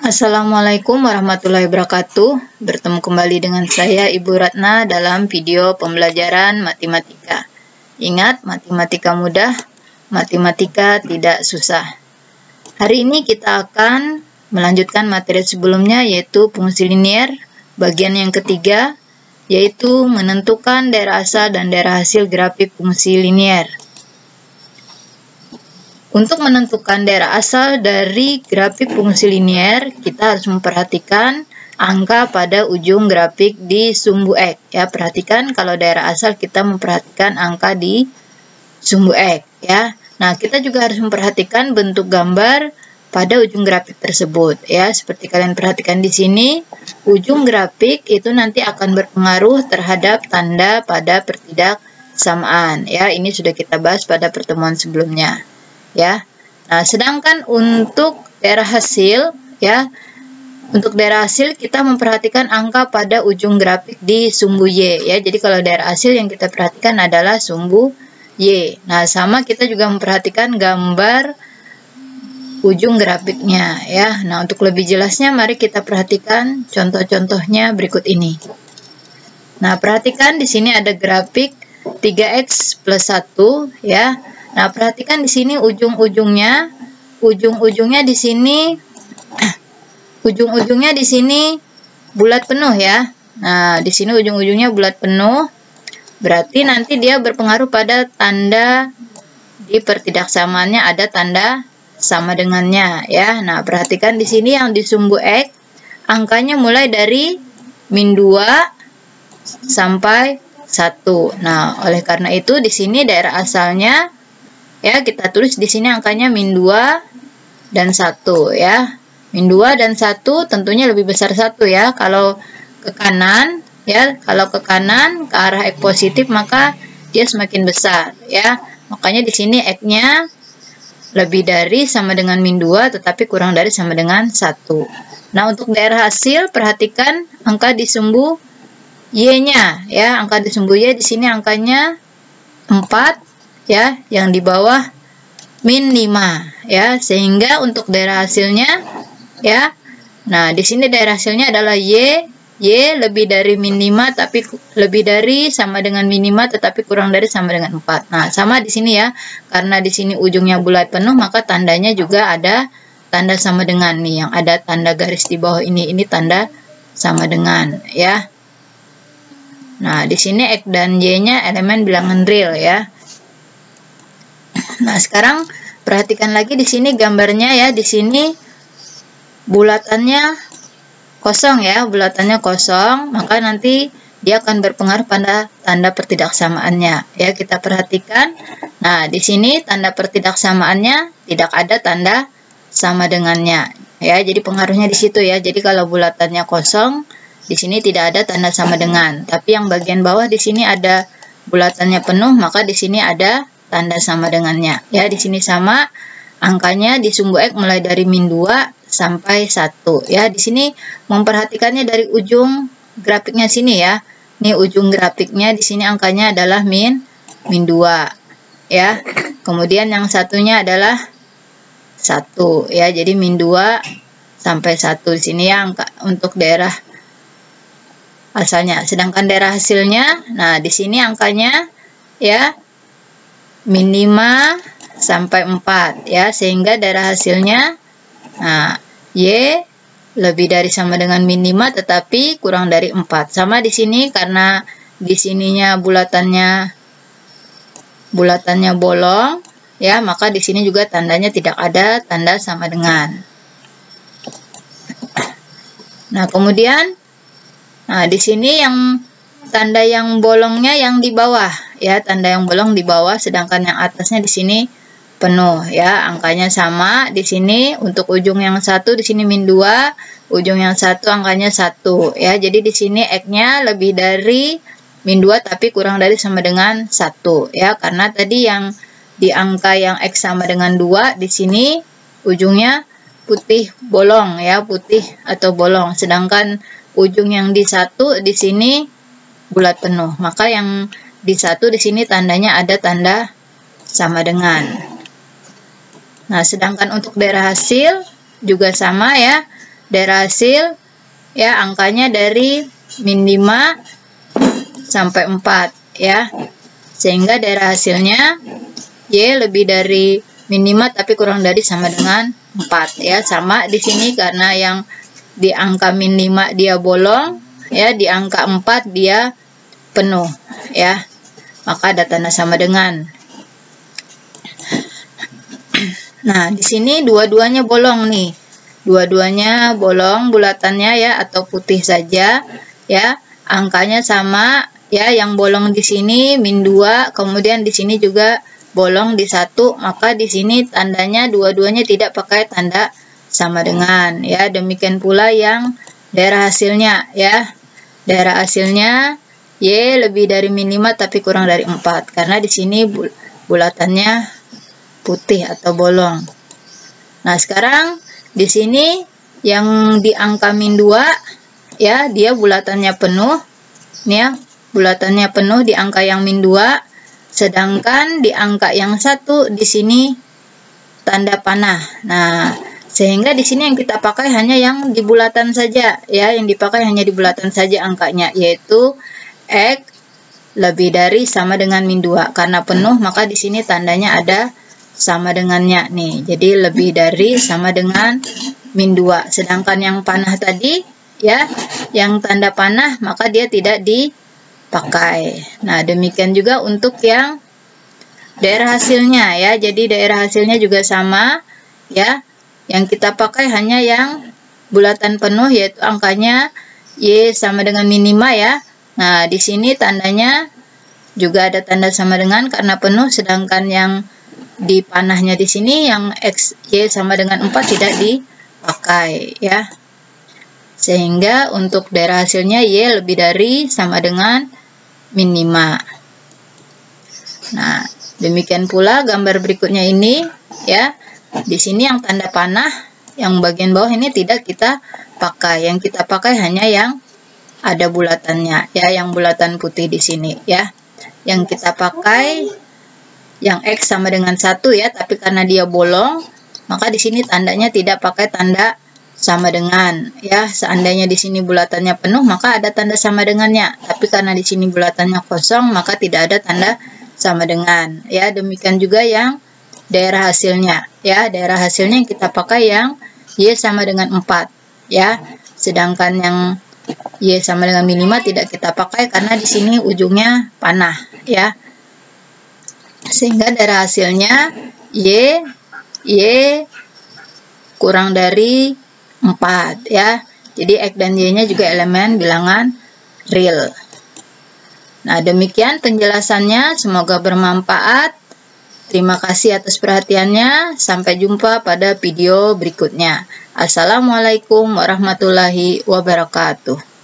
Assalamualaikum warahmatullahi wabarakatuh. Bertemu kembali dengan saya Ibu Ratna dalam video pembelajaran matematika. Ingat, matematika mudah, matematika tidak susah. Hari ini kita akan melanjutkan materi sebelumnya, yaitu fungsi linier, bagian yang ketiga, yaitu menentukan daerah asal dan daerah hasil grafik fungsi linier. Untuk menentukan daerah asal dari grafik fungsi linier, kita harus memperhatikan angka pada ujung grafik di sumbu X. Ya, perhatikan kalau daerah asal kita memperhatikan angka di sumbu X. Ya, nah kita juga harus memperhatikan bentuk gambar pada ujung grafik tersebut. Ya, seperti kalian perhatikan di sini, ujung grafik itu nanti akan berpengaruh terhadap tanda pada pertidaksamaan. Ya, ini sudah kita bahas pada pertemuan sebelumnya. Ya, nah sedangkan untuk daerah hasil, ya, untuk daerah hasil kita memperhatikan angka pada ujung grafik di sumbu Y, ya. Jadi kalau daerah hasil yang kita perhatikan adalah sumbu Y. Nah, sama kita juga memperhatikan gambar ujung grafiknya, ya. Nah, untuk lebih jelasnya mari kita perhatikan contoh-contohnya berikut ini. Nah, perhatikan di sini ada grafik 3x plus 1, ya. Nah, perhatikan di sini ujung-ujungnya di sini ujung-ujungnya di sini bulat penuh, ya. Nah, di sini ujung-ujungnya bulat penuh. Berarti nanti dia berpengaruh pada tanda di pertidaksamaannya, ada tanda sama dengannya, ya. Nah, perhatikan di sini yang di sumbu X angkanya mulai dari -2 sampai 1. Nah, oleh karena itu di sini daerah asalnya, ya, kita tulis di sini angkanya -2 dan 1, ya. -2 dan 1 tentunya lebih besar 1, ya. Kalau ke kanan, ya, kalau ke kanan ke arah X positif maka dia semakin besar, ya. Makanya di sini X-nya lebih dari sama dengan -2 tetapi kurang dari sama dengan 1. Nah, untuk daerah hasil perhatikan angka di sumbu Y-nya, ya. Angka di sumbu Y di sini angkanya 4. Ya, yang di bawah -5, ya, sehingga untuk daerah hasilnya, ya, nah di sini daerah hasilnya adalah Y lebih dari -5 tapi lebih dari sama dengan -5 tetapi kurang dari sama dengan 4. Nah, sama di sini, ya, karena di sini ujungnya bulat penuh maka tandanya juga ada tanda sama dengan nih, yang ada tanda garis di bawah ini tanda sama dengan, ya. Nah, di sini X dan Y-nya elemen bilangan real, ya. Nah, sekarang perhatikan lagi di sini gambarnya, ya. Di sini bulatannya kosong, ya. Bulatannya kosong, maka nanti dia akan berpengaruh pada tanda pertidaksamaannya, ya. Kita perhatikan. Nah, di sini tanda pertidaksamaannya tidak ada tanda sama dengannya, ya. Jadi pengaruhnya di situ, ya. Jadi kalau bulatannya kosong, di sini tidak ada tanda sama dengan. Tapi yang bagian bawah di sini ada bulatannya penuh, maka di sini ada tanda sama dengannya, ya. Di sini sama angkanya di sumbu X mulai dari -2 sampai 1, ya. Di sini memperhatikannya dari ujung grafiknya sini, ya. Ini ujung grafiknya di sini angkanya adalah -2, ya. Kemudian yang satunya adalah 1, ya. Jadi -2 sampai 1 di sini, ya, angka untuk daerah asalnya. Sedangkan daerah hasilnya, nah di sini angkanya, ya, -5 sampai 4, ya, sehingga daerah hasilnya, nah, Y lebih dari sama dengan -5 tetapi kurang dari 4. Sama di sini karena di sininya bulatannya bolong, ya, maka di sini juga tandanya tidak ada tanda sama dengan. Nah, kemudian di sini yang tanda yang bolongnya yang di bawah, ya, tanda yang bolong di bawah, sedangkan yang atasnya di sini penuh, ya. Angkanya sama di sini untuk ujung yang satu di sini -2, ujung yang satu angkanya 1, ya. Jadi di sini X-nya lebih dari -2 tapi kurang dari sama dengan 1, ya. Karena tadi yang di angka yang X sama dengan 2 di sini ujungnya putih bolong, ya, putih atau bolong, sedangkan ujung yang di 1 di sini bulat penuh. Maka yang di 1 di sini tandanya ada tanda sama dengan. Nah, sedangkan untuk daerah hasil juga sama, ya. daerah hasil ya angkanya dari min 5 sampai 4 ya. Sehingga daerah hasilnya Y lebih dari min 5 tapi kurang dari sama dengan 4 ya. Sama di sini karena yang di angka min 5 dia bolong ya, di angka 4 dia penuh ya. Maka ada tanda sama dengan. Nah, di sini dua-duanya bolong nih. Dua-duanya bolong bulatannya ya, atau putih saja ya. Angkanya sama ya, yang bolong di sini min 2, kemudian di sini juga bolong di 1, maka di sini tandanya dua-duanya tidak pakai tanda sama dengan ya. Demikian pula yang daerah hasilnya ya. Daerah hasilnya Y lebih dari min 5 tapi kurang dari 4 karena di sini bulatannya putih atau bolong. Nah, sekarang di sini yang di angka min 2 ya, dia bulatannya penuh nih ya, bulatannya penuh di angka yang min 2, sedangkan di angka yang 1 di sini tanda panah. Nah, sehingga di sini yang kita pakai hanya yang di bulatan saja ya, yang dipakai hanya di bulatan saja angkanya, yaitu X lebih dari sama dengan min 2. Karena penuh maka di sini tandanya ada sama dengannya nih. Jadi lebih dari sama dengan min 2. Sedangkan yang panah tadi ya, yang tanda panah maka dia tidak dipakai. Nah, demikian juga untuk yang daerah hasilnya ya. Jadi daerah hasilnya juga sama ya. Yang kita pakai hanya yang bulatan penuh, yaitu angkanya Y sama dengan min 5 ya. Nah, di sini tandanya juga ada tanda sama dengan karena penuh, sedangkan yang di panahnya di sini yang X Y sama dengan 4 tidak dipakai ya. Sehingga untuk daerah hasilnya Y lebih dari sama dengan min 5. Nah, demikian pula gambar berikutnya ini ya. Di sini yang tanda panah yang bagian bawah ini tidak kita pakai. Yang kita pakai hanya yang ada bulatannya ya, yang bulatan putih di sini ya. Yang kita pakai yang X sama dengan 1 ya, tapi karena dia bolong maka di sini tandanya tidak pakai tanda sama dengan ya. Seandainya di sini bulatannya penuh maka ada tanda sama dengannya, tapi karena di sini bulatannya kosong maka tidak ada tanda sama dengan ya. Demikian juga yang daerah hasilnya ya. Daerah hasilnya yang kita pakai yang Y sama dengan 4 ya. Sedangkan yang Y sama dengan min 5 tidak kita pakai karena di sini ujungnya panah ya. Sehingga daerah hasilnya Y kurang dari 4 ya. Jadi X dan Y-nya juga elemen bilangan real. Nah, demikian penjelasannya, semoga bermanfaat. Terima kasih atas perhatiannya. Sampai jumpa pada video berikutnya. Assalamualaikum warahmatullahi wabarakatuh.